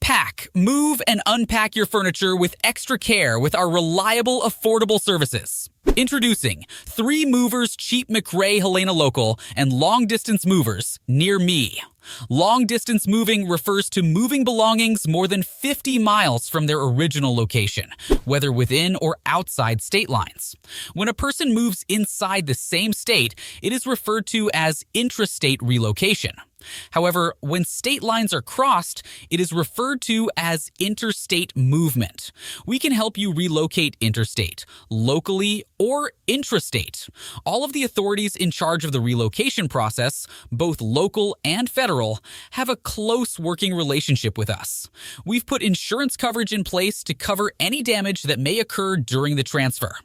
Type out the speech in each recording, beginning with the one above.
Pack, move, and unpack your furniture with extra care with our reliable, affordable services. Introducing 3 movers cheap McRae-Helena local and long-distance movers near me. Long-distance moving refers to moving belongings more than 50 miles from their original location, whether within or outside state lines. When a person moves inside the same state, it is referred to as intrastate relocation. However, when state lines are crossed, it is referred to as interstate movement. We can help you relocate interstate, locally, or intrastate. All of the authorities in charge of the relocation process, both local and federal, have a close working relationship with us. We've put insurance coverage in place to cover any damage that may occur during the transfer.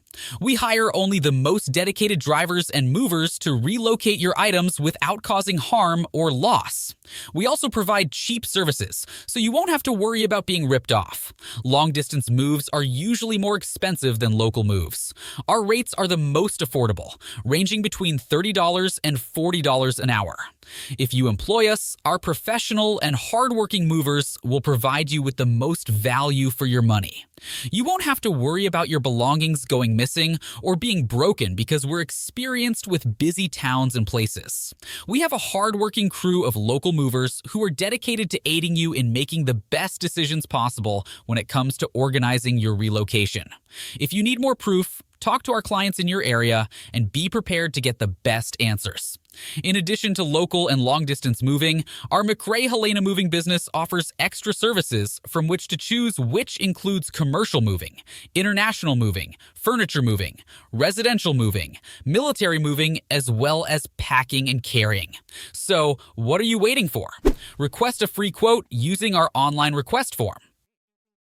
We hire only the most dedicated drivers and movers to relocate your items without causing harm or loss. We also provide cheap services, so you won't have to worry about being ripped off. Long-distance moves are usually more expensive than local moves. Our rates are the most affordable, ranging between $30 and $40 an hour. If you employ us, our professional and hardworking movers will provide you with the most value for your money. You won't have to worry about your belongings going missing or being broken because we're experienced with busy towns and places. We have a hardworking crew of local movers who are dedicated to aiding you in making the best decisions possible when it comes to organizing your relocation. If you need more proof, talk to our clients in your area and be prepared to get the best answers. In addition to local and long-distance moving, our McRae-Helena moving business offers extra services from which to choose, which includes commercial moving, international moving, furniture moving, residential moving, military moving, as well as packing and carrying. So, what are you waiting for? Request a free quote using our online request form.